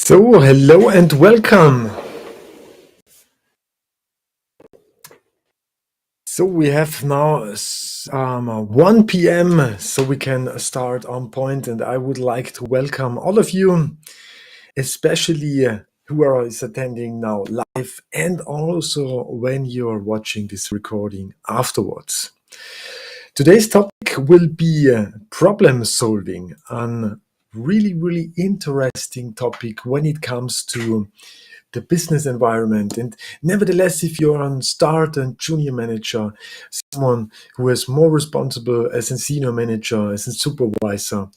So, hello and welcome. So we have now 1 p.m. so we can start on point, and I would like to welcome all of you, especially who are attending now live and also when you're watching this recording afterwards. Today's topic will be problem solving, a really interesting topic when it comes to the business environment. And nevertheless, if you're a start and junior manager, someone who is more responsible as a senior manager, as a supervisor,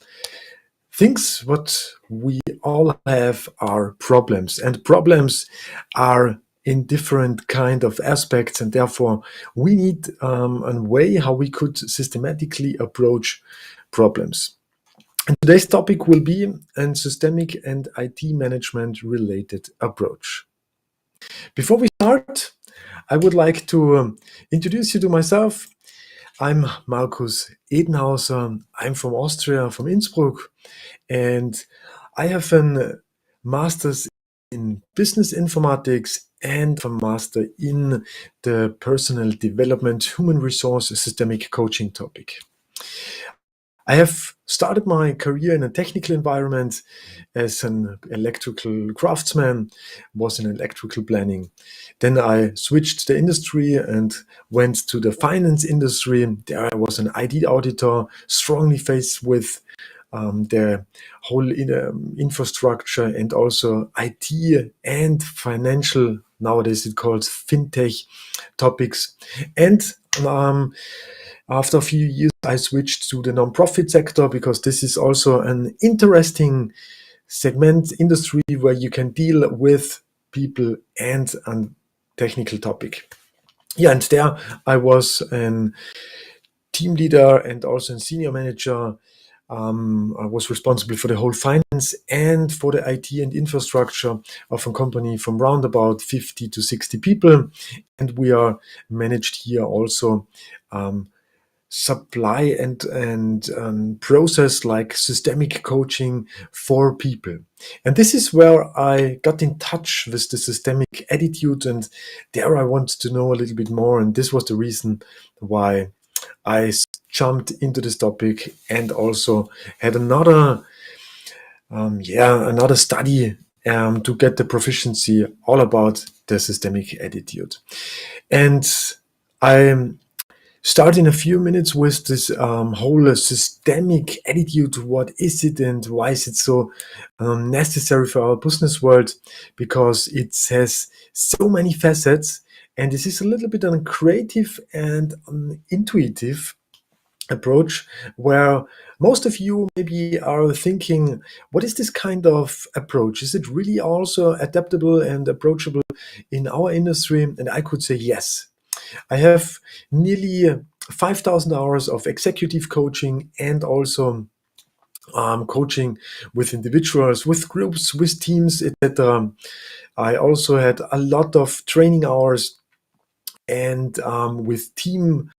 things what we all have are problems, and problems are in different kind of aspects, and therefore we need a way how we could systematically approach problems. And today's topic will be a systemic and IT management related approach. Before we start, I would like to introduce you to myself. I'm Markus Edenhauser. I'm from Austria, from Innsbruck, and I have a master's in business informatics and a master in the personal development, human resource, systemic coaching topic. I have started my career in a technical environment as an electrical craftsman, was in electrical planning. Then I switched the industry and went to the finance industry. There I was an IT auditor, strongly faced with the whole infrastructure and also IT and financial, nowadays it calls fintech topics. And after a few years, I switched to the nonprofit sector because this is also an interesting segment industry where you can deal with people and a technical topic. Yeah, and there I was a team leader and also a senior manager. I was responsible for the whole finance and for the IT and infrastructure of a company from around about 50 to 60 people. And we are managed here also supply and process like systemic coaching for people. And this is where I got in touch with the systemic attitude, and there I wanted to know a little bit more, and this was the reason why I jumped into this topic and also had another study to get the proficiency all about the systemic attitude. And I start in a few minutes with this whole systemic attitude. What is it and why is it so necessary for our business world? Because it has so many facets, and this is a little bit a creative and intuitive approach where most of you maybe are thinking, what is this kind of approach? Is it really also adaptable and approachable in our industry? And I could say yes. I have nearly 5,000 hours of executive coaching and also coaching with individuals, with groups, with teams, etc. I also had a lot of training hours and with team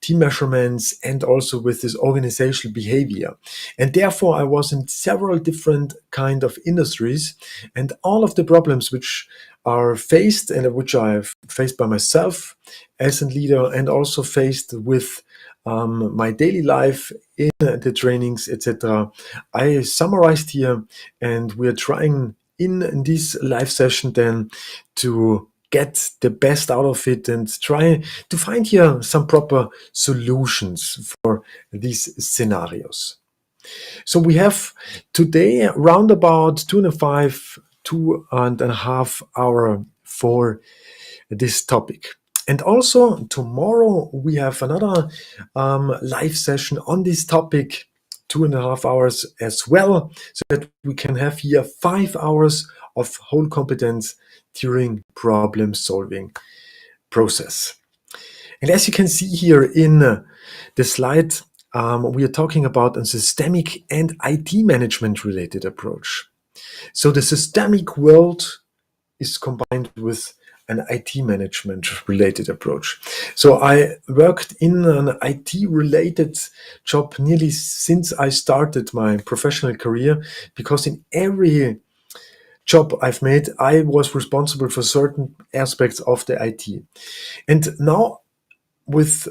measurements and also with this organizational behavior. And therefore I was in several different kind of industries, and all of the problems which are faced and which I've faced by myself as a leader and also faced with my daily life in the trainings, etc. I summarized here, and we're trying in this live session then to get the best out of it and try to find here some proper solutions for these scenarios. So we have today around about 2.5 hour for this topic. And also tomorrow we have another live session on this topic, 2.5 hours as well, so that we can have here 5 hours of whole competence during problem solving process. And as you can see here in the slide, we are talking about a systemic and IT management related approach. So the systemic world is combined with an IT management related approach. So I worked in an IT related job nearly since I started my professional career, because in every job I've made, I was responsible for certain aspects of the IT. And now, with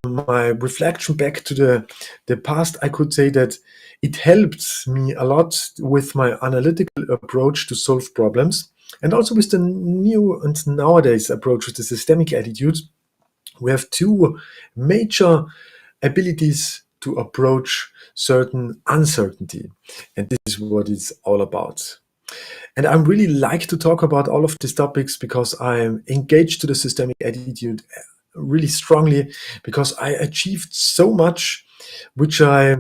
my reflection back to the past, I could say that it helped me a lot with my analytical approach to solve problems, and also with the new and nowadays approach with the systemic attitude. We have two major abilities to approach certain uncertainty, and this is what it's all about. And I really like to talk about all of these topics because I am engaged to the systemic attitude really strongly, because I achieved so much which I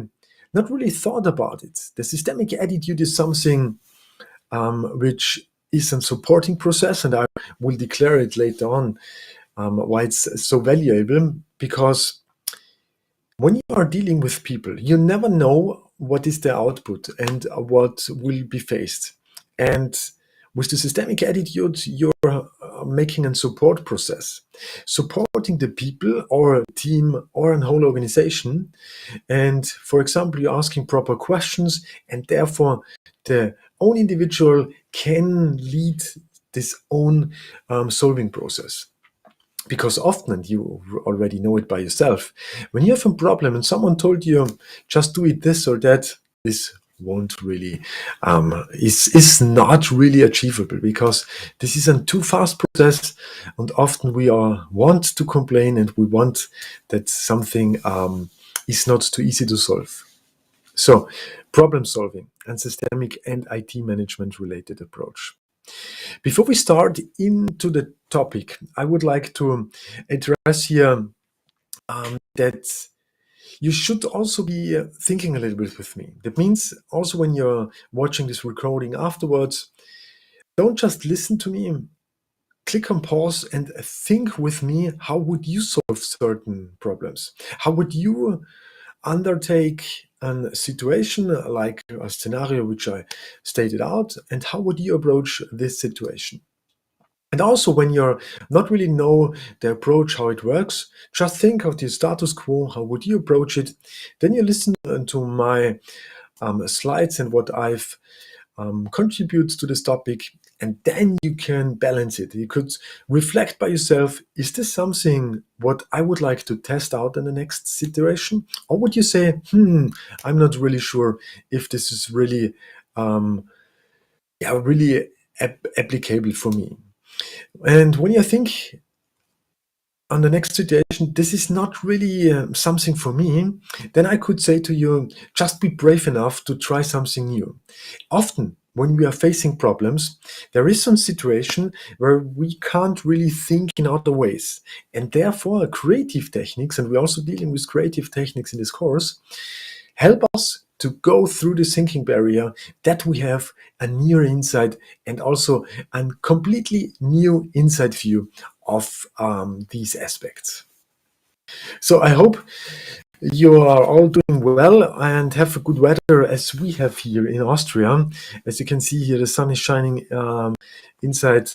not really thought about it. The systemic attitude is something which is a supporting process, and I will declare it later on why it's so valuable. Because when you are dealing with people, you never know what is their output and what will be faced. And with the systemic attitude, you're making a support process, supporting the people or a team or a whole organization. And for example, you're asking proper questions, and therefore the own individual can lead this own solving process. Because often, and you already know it by yourself, when you have a problem and someone told you just do it this or that, this won't really is not really achievable, because this is a too fast process, and often we want to complain, and we want that something is not too easy to solve. So, problem solving and systemic and IT management related approach. Before we start into the topic, I would like to address here that you should also be thinking a little bit with me. That means also, when you're watching this recording afterwards, don't just listen to me. Click on pause and think with me, how would you solve certain problems? How would you undertake a situation like a scenario which I stated out, and how would you approach this situation? And also, when you're not really know the approach, how it works, just think of the status quo, how would you approach it? Then you listen to my slides and what I've contributed to this topic, and then you can balance it. You could reflect by yourself, is this something what I would like to test out in the next situation? Or would you say, I'm not really sure if this is really, really applicable for me. And when you think on the next situation, this is not really something for me, then I could say to you, just be brave enough to try something new. Often, when we are facing problems, there is some situation where we can't really think in other ways. And therefore, creative techniques, and we're also dealing with creative techniques in this course, help us to go through the thinking barrier, that we have a near insight and also a completely new inside view of these aspects. So I hope you are all doing well and have a good weather, as we have here in Austria. As you can see here, the sun is shining inside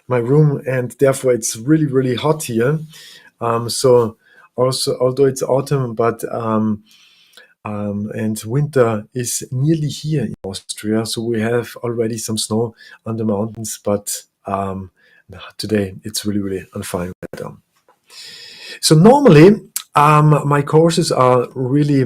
my room, and therefore it's really, really hot here. So also, although it's autumn, but and winter is nearly here in Austria, so we have already some snow on the mountains, but today it's really, really on fine weather. So normally my courses are really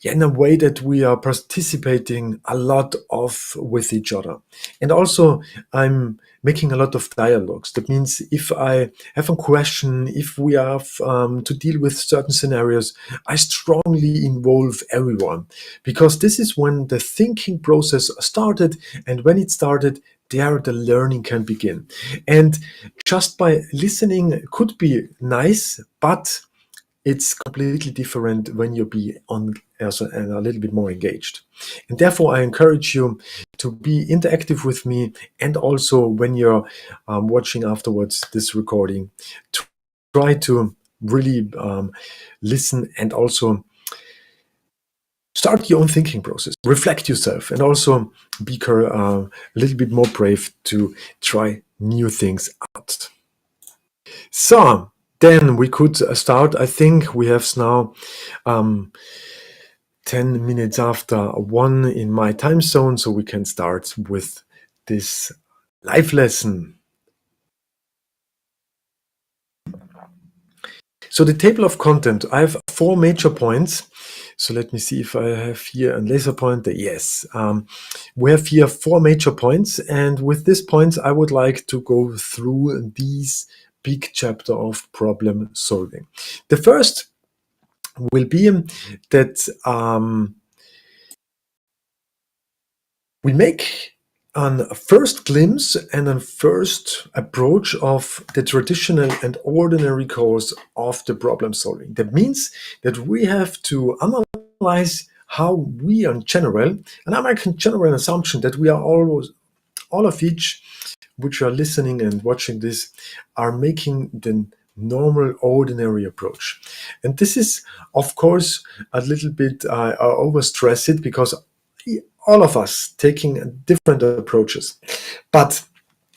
in a way that we are participating a lot of with each other. And also I'm making a lot of dialogues. That means if I have a question, if we have to deal with certain scenarios, I strongly involve everyone, because this is when the thinking process started, and when it started, there the learning can begin. And just by listening could be nice, but it's completely different when you be on as a little bit more engaged. And therefore, I encourage you to be interactive with me, and also when you're watching afterwards this recording, to try to really listen and also start your own thinking process, reflect yourself, and also be a little bit more brave to try new things out. So then we could start. I think we have now 10 minutes after 1 in my time zone, so we can start with this live lesson. So the table of content, I have 4 major points. So let me see if I have here a laser pointer. Yes, we have here 4 major points, and with these points I would like to go through these big chapter of problem solving. The first will be that we make a first glimpse and a first approach of the traditional and ordinary course of the problem solving. That means that we have to analyze how we in general, and I make a general assumption that we are always, all of each which are listening and watching this, are making the normal ordinary approach. And this is of course a little bit overstress it, because all of us taking different approaches. But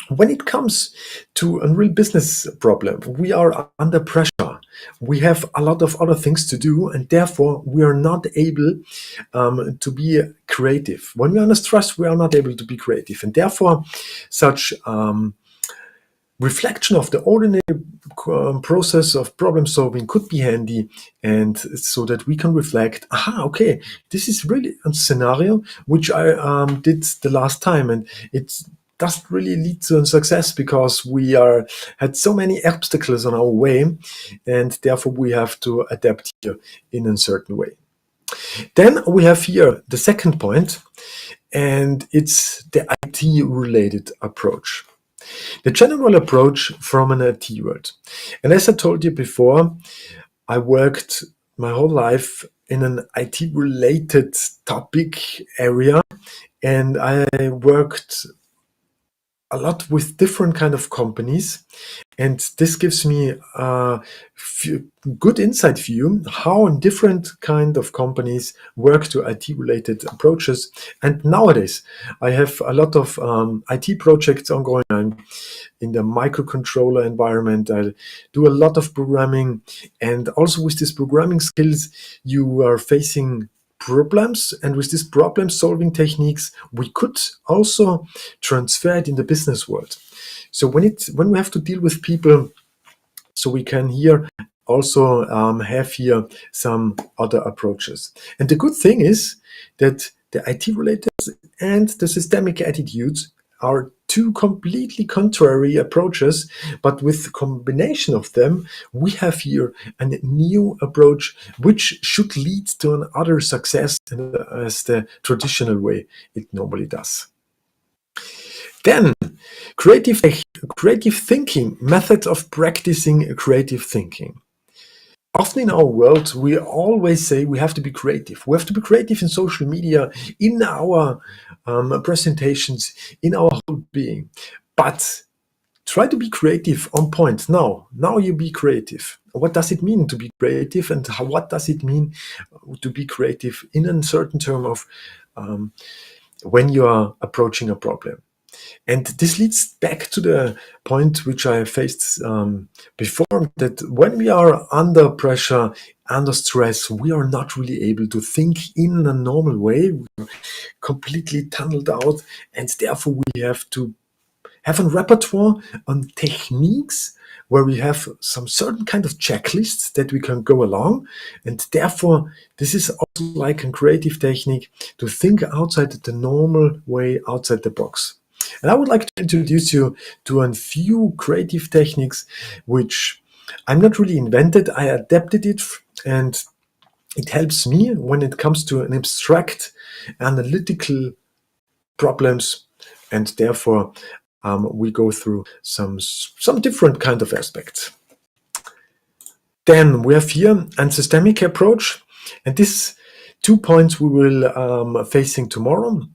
when it comes to a real business problem, we are under pressure. We have a lot of other things to do, and therefore we are not able to be creative. When we are under stress, we are not able to be creative, and therefore such reflection of the ordinary process of problem solving could be handy, and so that we can reflect, aha, okay, this is really a scenario which I did the last time, and it doesn't really lead to a success because we had so many obstacles on our way, and therefore we have to adapt here in a certain way. Then we have here the second point, and it's the IT related approach. The general approach from an IT world. And as I told you before, I worked my whole life in an IT related topic area, and I worked a lot with different kind of companies, and this gives me a good insight view how different kind of companies work to IT related approaches. And nowadays I have a lot of IT projects ongoing. I'm in the microcontroller environment. I do a lot of programming, and also with these programming skills you are facing problems, and with these problem solving techniques we could also transfer it in the business world. So when we have to deal with people, so we can here also have here some other approaches. And the good thing is that the IT related and the systemic attitudes are 2 completely contrary approaches, but with the combination of them, we have here a new approach which should lead to another success as the traditional way it normally does. Then, creative thinking, methods of practicing creative thinking. Often in our world, we always say we have to be creative. We have to be creative in social media, in our presentations, in our whole being. But try to be creative on point. Now you be creative. What does it mean to be creative, and what does it mean to be creative in a certain term of when you are approaching a problem? And this leads back to the point which I faced before, that when we are under pressure, under stress, we are not really able to think in a normal way. We're completely tunneled out, and therefore we have to have a repertoire on techniques where we have some certain kind of checklists that we can go along. And therefore, this is also like a creative technique to think outside the normal way, outside the box. And I would like to introduce you to a few creative techniques which I'm not really invented. I adapted it, and it helps me when it comes to an abstract analytical problems, and therefore we go through some different kind of aspects. Then we have here a systemic approach, and these 2 points we will facing tomorrow.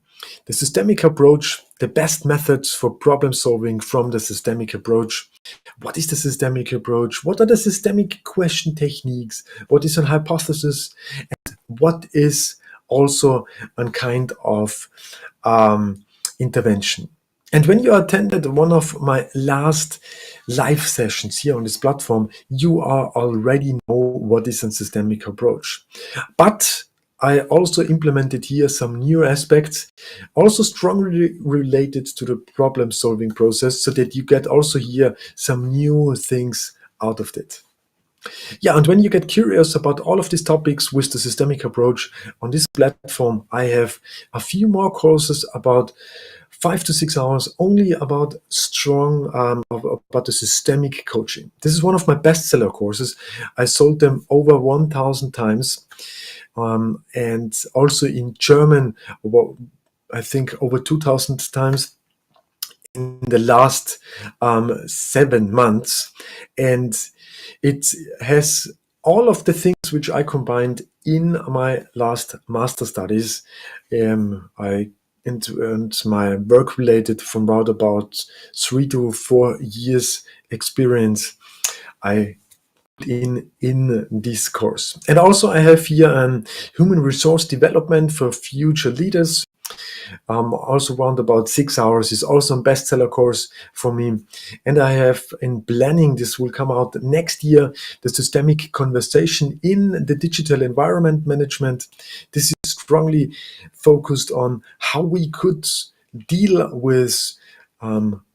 The systemic approach, the best methods for problem solving from the systemic approach. What is the systemic approach? What are the systemic question techniques? What is a hypothesis? And what is also a kind of intervention? And when you attended one of my last live sessions here on this platform, you are already know what is a systemic approach. But I also implemented here some new aspects, also strongly related to the problem solving process, so that you get also here some new things out of it. Yeah, and when you get curious about all of these topics with the systemic approach on this platform, I have a few more courses about 5 to 6 hours only about about the systemic coaching. This is one of my bestseller courses. I sold them over 1,000 times, and also in German, I think over 2,000 times in the last 7 months. And it has all of the things which I combined in my last master studies. I and my work related from about 3 to 4 years experience I in this course. And also I have here human resource development for future leaders. Also around about 6 hours is also a bestseller course for me. And I have in planning, this will come out next year, the systemic conversation in the digital environment management. This is strongly focused on how we could deal with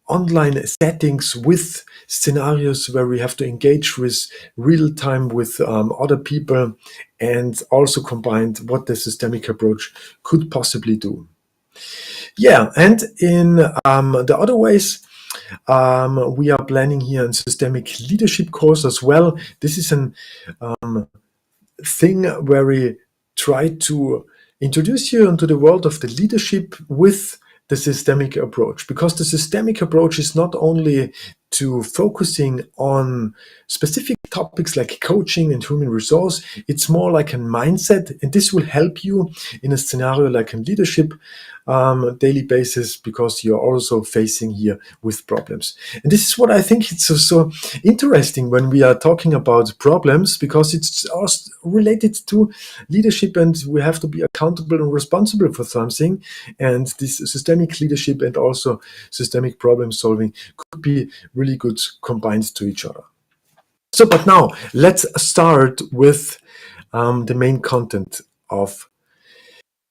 online settings with scenarios where we have to engage with real time with other people, and also combined what the systemic approach could possibly do. Yeah, and in the other ways, we are planning here a systemic leadership course as well. This is an thing where we try to introduce you into the world of the leadership with the systemic approach, because the systemic approach is not only to focusing on specific topics like coaching and human resource, it's more like a mindset, and this will help you in a scenario like in leadership daily basis, because you're also facing here with problems. And this is what I think it's so interesting when we are talking about problems, because it's also related to leadership, and we have to be accountable and responsible for something. And this systemic leadership and also systemic problem solving could be really good combined to each other. So, but now let's start with the main content of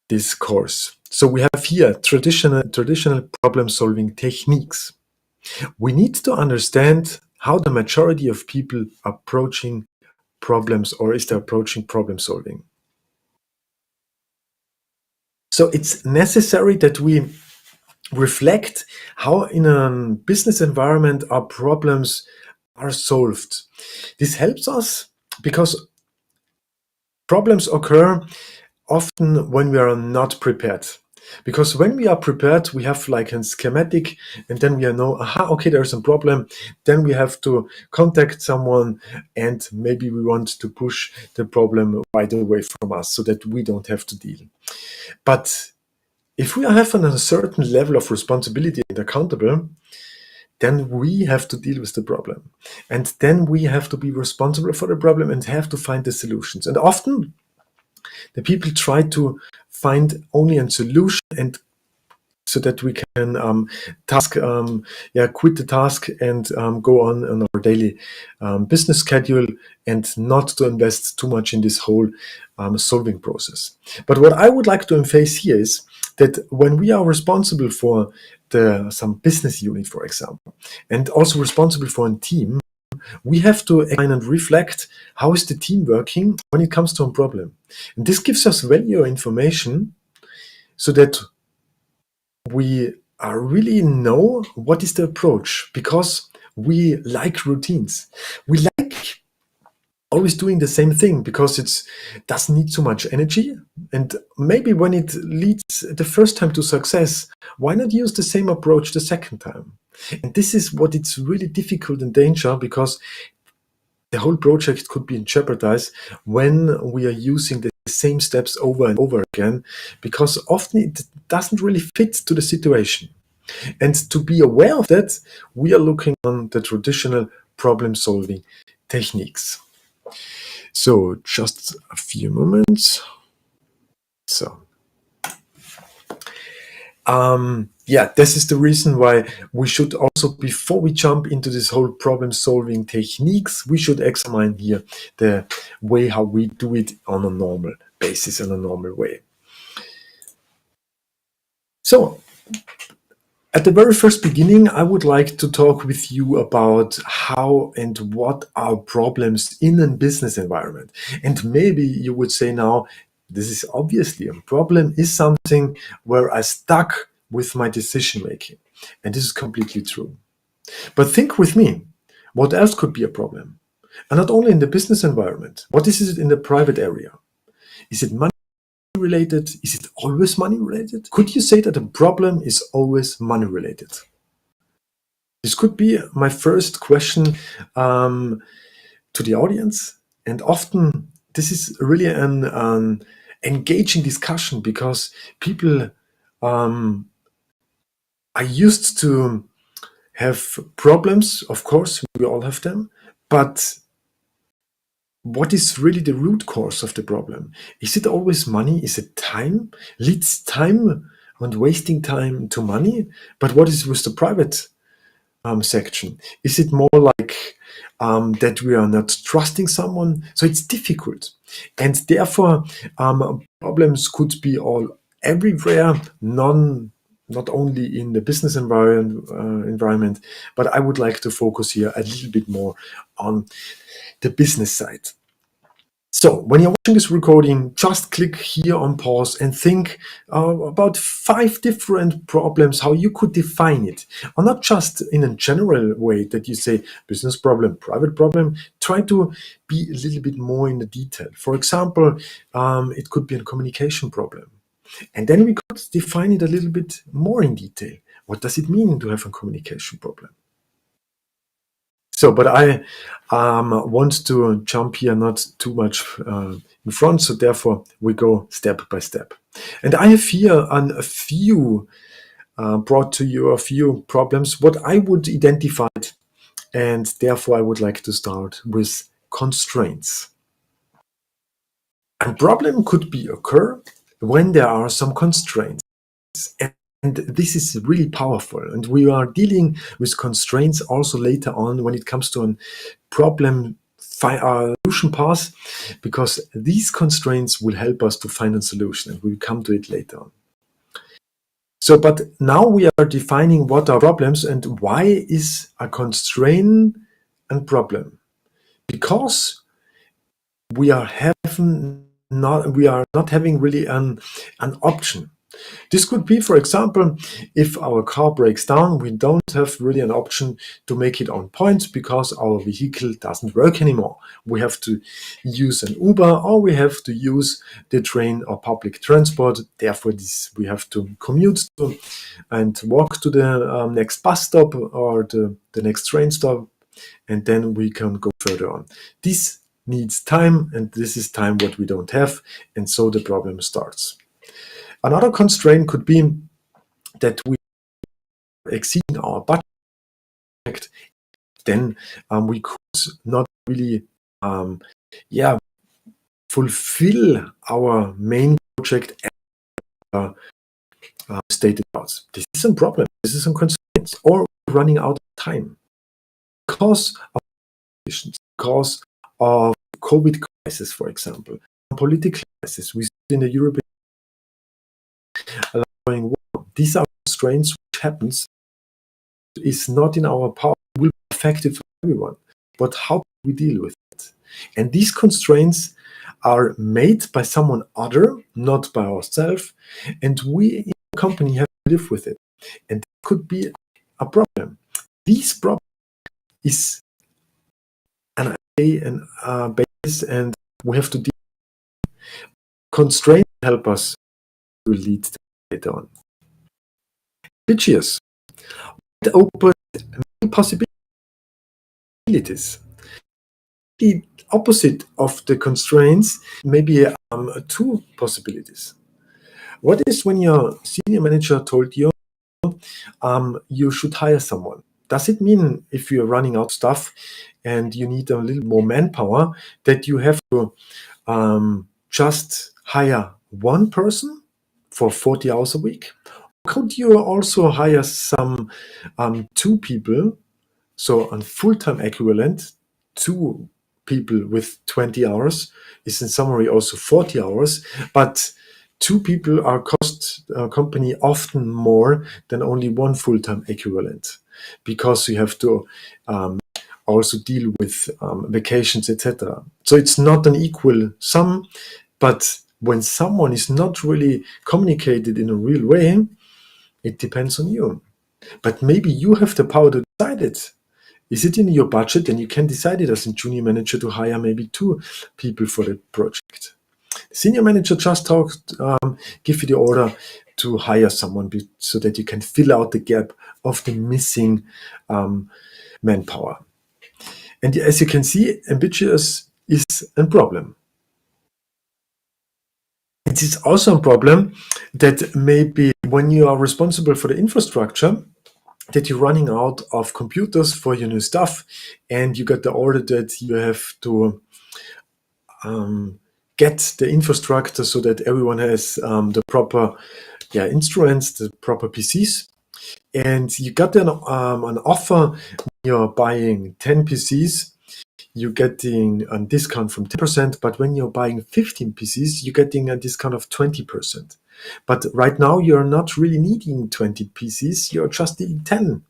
this course. So we have here traditional problem solving techniques. We need to understand how the majority of people are approaching problems, or is they're approaching problem solving. So it's necessary that we reflect how in a business environment our problems are solved. This helps us because problems occur often when we are not prepared. Because when we are prepared, we have like a schematic, and then we know, okay, there's a problem. Then we have to contact someone, and maybe we want to push the problem right away from us so that we don't have to deal. But if we have a certain level of responsibility and accountable, then we have to deal with the problem. And then we have to be responsible for the problem and have to find the solutions. And often the people try to find only a solution, and so that we can quit the task and go on our daily business schedule, and not to invest too much in this whole solving process. But what I would like to emphasize here is that when we are responsible for some business unit, for example, and also responsible for a team, we have to examine and reflect how is the team working when it comes to a problem. And this gives us valuable information so that we really know what is the approach, because we like routines. We like always doing the same thing because it doesn't need so much energy. And maybe when it leads the first time to success, why not use the same approach the second time? And this is what it's really difficult and danger, because the whole project could be jeopardized when we are using the same steps over and over again, because often it doesn't really fit to the situation. And to be aware of that, we are looking on the traditional problem solving techniques. So just a few moments. So yeah, this is the reason why we should also, before we jump into this whole problem solving techniques, we should examine here the way how we do it on a normal basis, in a normal way. So at the very first beginning, I would like to talk with you about how and what are problems in a business environment. And maybe you would say now, this is obviously a problem is something where I stuck with my decision making. And this is completely true. But think with me, what else could be a problem? And not only in the business environment, what is it in the private area? Is it money related? Is it always money related? Could you say that a problem is always money related? This could be my first question to the audience. And often this is really an engaging discussion, because people are used to have problems. Of course, we all have them. But what is really the root cause of the problem? Is it always money? Is it time? Leads time and wasting time to money? But what is with the private section? Is it more like that we are not trusting someone? So it's difficult. And therefore, problems could be all everywhere, not only in the business environment, but I would like to focus here a little bit more on the business side. So when you're watching this recording, just click here on pause and think about 5 different problems, how you could define it. Or not just in a general way that you say business problem, private problem. Try to be a little bit more in the detail. For example, it could be a communication problem. And then we could define it a little bit more in detail. What does it mean to have a communication problem? So, but I want to jump here not too much in front, so therefore we go step by step. And I have here a few brought to you a few problems, what I would identify, and therefore I would like to start with constraints. A problem could be occur when there are some constraints. And this is really powerful. And we are dealing with constraints also later on when it comes to a problem solution path, because these constraints will help us to find a solution, and we'll come to it later on. So, but now we are defining what are problems and why is a constraint a problem? Because we are not having really an option. This could be, for example, if our car breaks down, we don't have really an option to make it on point because our vehicle doesn't work anymore. We have to use an Uber, or we have to use the train or public transport. Therefore, we have to commute to and walk to the next bus stop or the next train stop, and then we can go further on. This needs time, and this is time what we don't have, and so the problem starts. Another constraint could be that we are exceeding our budget. Then we could not really fulfill our main project as stated out. This is a problem. This is a constraint, or running out of time because of conditions, because of COVID crisis, for example, political crisis. We see in the European war. These are constraints which happens is not in our power, will be effective for everyone. But how do we deal with it? And these constraints are made by someone other, not by ourselves, and we in the company have to live with it. And it could be a problem. This problem is an basis, and we have to deal. Constraints help us to lead later on. Pictures. It opens many possibilities. The opposite of the constraints may be 2 possibilities. What is when your senior manager told you you should hire someone? Does it mean if you're running out of stuff and you need a little more manpower that you have to just hire one person for 40 hours a week? could you also hire some 2 people, so a full-time equivalent, 2 people with 20 hours is in summary also 40 hours, but 2 people are cost company often more than only 1 full-time equivalent, because you have to also deal with vacations, etc. So it's not an equal sum, but when someone is not really communicated in a real way, it depends on you. But maybe you have the power to decide it. Is it in your budget? And you can decide it as a junior manager to hire maybe 2 people for the project. Senior manager just give you the order to hire someone so that you can fill out the gap of the missing manpower. And as you can see, ambitious is a problem. It is also a problem that maybe when you are responsible for the infrastructure, that you're running out of computers for your new stuff, and you got the order that you have to get the infrastructure so that everyone has the proper instruments, the proper PCs. And you got an offer when you're buying 10 PCs, you're getting a discount from 10%, but when you're buying 15 PCs, you're getting a discount of 20%. But right now, you're not really needing 20 PCs, you're just needing 10.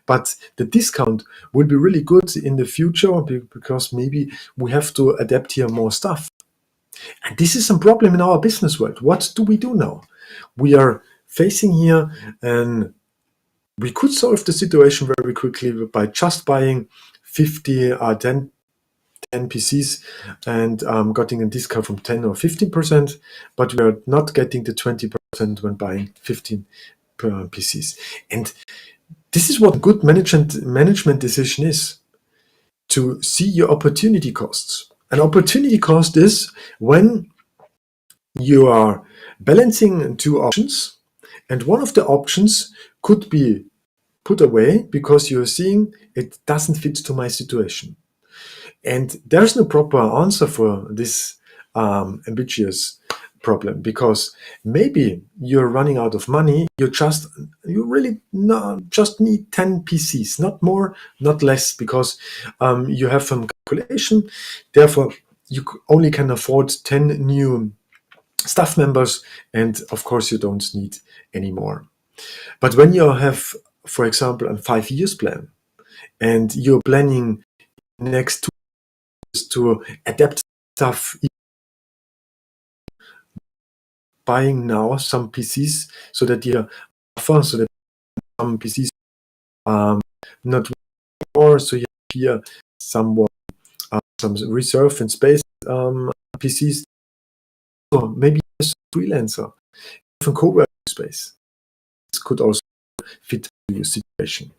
But the discount will be really good in the future because maybe we have to adapt here more stuff. And this is a problem in our business world. What do we do now? We are facing here, and we could solve the situation very quickly by just buying 10 PCs and getting a discount from 10 or 15%, but we are not getting the 20% when buying 15 PCs. And this is what good management decision is, to see your opportunity costs. An opportunity cost is when you are balancing 2 options, and one of the options could be put away because you're seeing it doesn't fit to my situation. And there's no proper answer for this ambitious problem, because maybe you're running out of money. You really just need 10 PCs, not more, not less, because you have some calculation. Therefore, you only can afford 10 new staff members, and of course you don't need any more. But when you have, for example, a 5 years plan, and you're planning next 2 years to adapt stuff, buying now some PCs so that you offer, so that some PCs not more, so you have here some reserve and space PCs. So maybe as a freelancer, even co-working space. This could also fit your situation.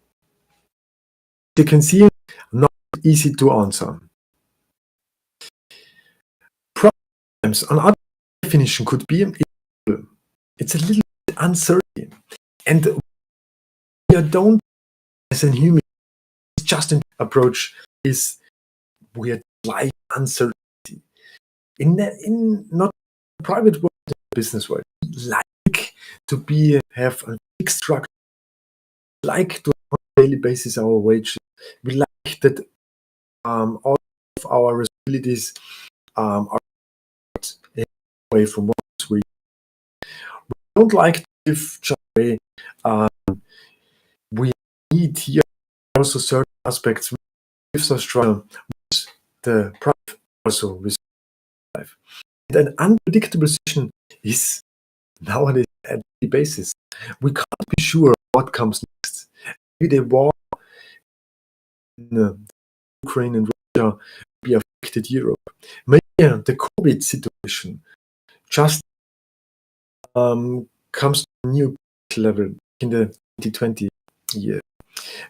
You can see, not easy to answer. Problems, another definition could be, it's a little bit uncertain. And we don't, as a human, just an approach is we like uncertainty. In not private world, business world, we like to have a fixed structure, like to on a daily basis our wage. We like that all of our responsibilities are away from what we don't like to live just away. We need here also certain aspects gives us struggle with the private also with life. And an unpredictable situation is nowadays at a daily basis. We can't be sure what comes next. Maybe the war in Ukraine and Russia will be affected Europe. Maybe the COVID situation just comes to a new level in the 2020 year.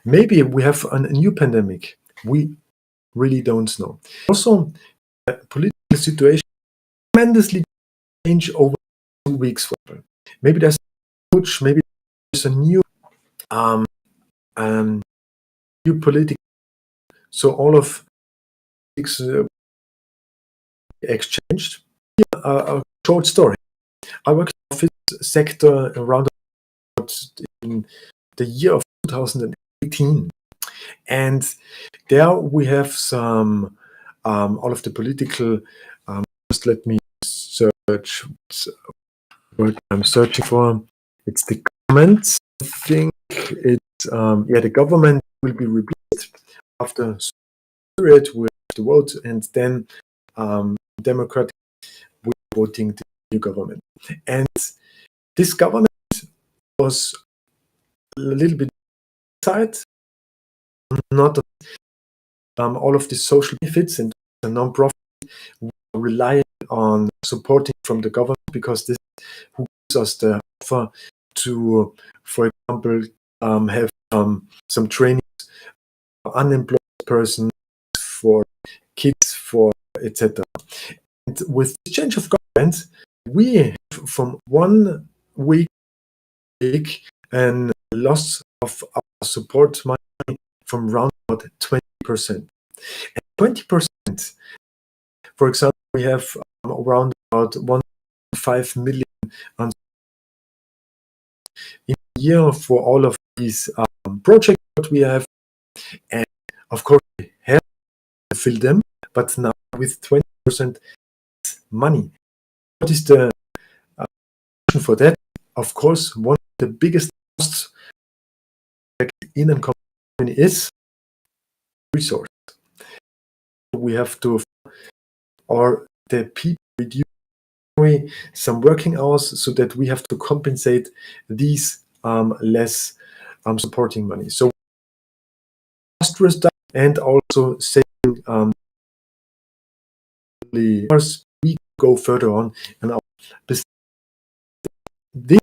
Maybe we have a new pandemic. We really don't know. Also, the political situation tremendously change over 2 weeks. Maybe there's a push, maybe there's a new political. So all of things exchanged. Here, a short story. I work in the office sector around in the year of 2018. And there we have some, all of the political, just let me search what I'm searching for. It's the government. I think it's, the government will be replaced after period with the vote, and then Democratic voting the new government. And this government was a little bit side, not all of the social benefits, and the non-profit rely on supporting from the government, because this who gives us the offer to, for example, have some training for unemployed persons, for kids, for etc. And with the change of government, we have from 1 week and loss of our support money from around about 20%. And 20%, for example, we have around about 1.5 million in a year for all of these projects that we have. And of course, we have to fill them, but now with 20% money. What is the reason for that? Of course, one of the biggest costs in a company is resource. We have to, or the people reduce some working hours, so that we have to compensate these less supporting money. So cost reduction and also saving the hours, we go further on, and this is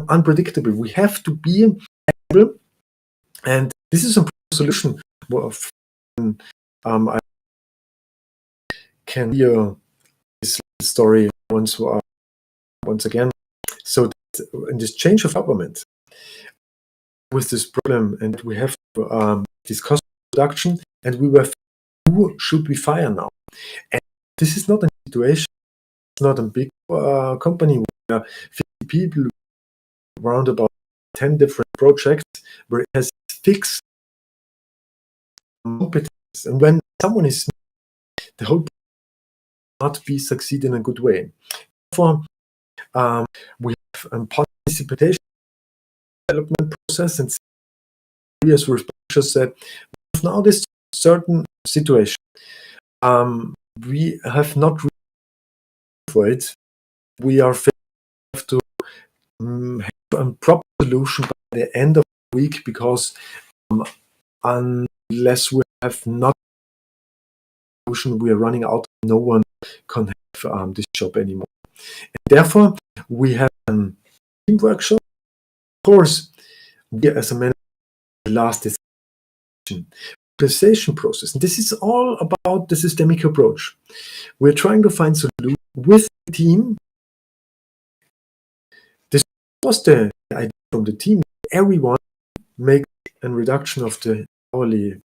unpredictable. We have to be able, and this is a solution of I can hear this story once again. So that in this change of government, with this problem, and we have this cost reduction, and we were, who should we fire now? And this is not a situation. It's not a big company where 50 people, around about 10 different projects, where it has fixed competence. And when someone is, the whole not be succeed in a good way. Therefore, we have a participation development process, and previous researchers said, now this certain situation, we have not really for it. We are have to have a proper solution by the end of the week, because unless we have not solution, we are running out. No one can have this job anymore. And therefore, we have a team workshop. Of course, we as a manager, the last decision process. And this is all about the systemic approach. We're trying to find solutions with the team. This was the idea from the team. Everyone make a reduction of the hourly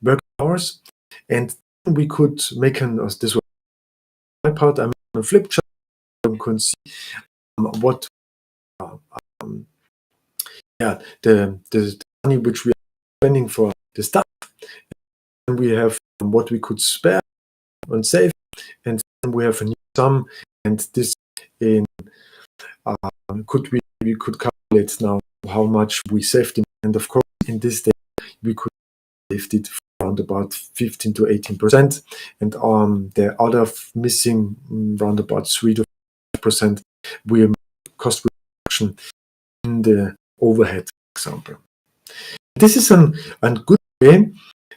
work hours, and we could make this was my part. I'm on a flip chart. You can see what the money which we are spending for the staff, and we have what we could spare and save, and then we have a new sum, and this in we could calculate now how much we saved, and of course in this day we could save it around about 15 to 18%, and the other missing around about 3 to 5% we cost reduction in the overhead, for example. This is a good way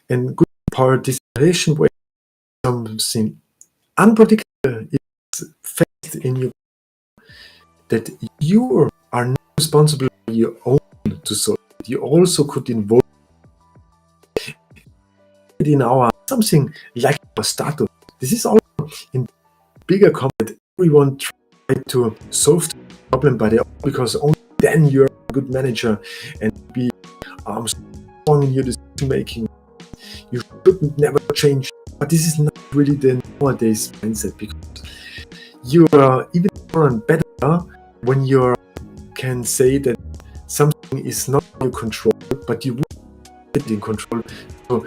and good participation where something unpredictable is faced in you, that you are not responsible for your own to solve it. You also could involve in our something like a status. This is also in bigger company. Everyone try to solve the problem by their own, because only then you're a good manager and be strong in your decision making. You should never change. But this is not really the nowadays mindset, because you are even more and better when you're can say that something is not in your control, but you will get in control. So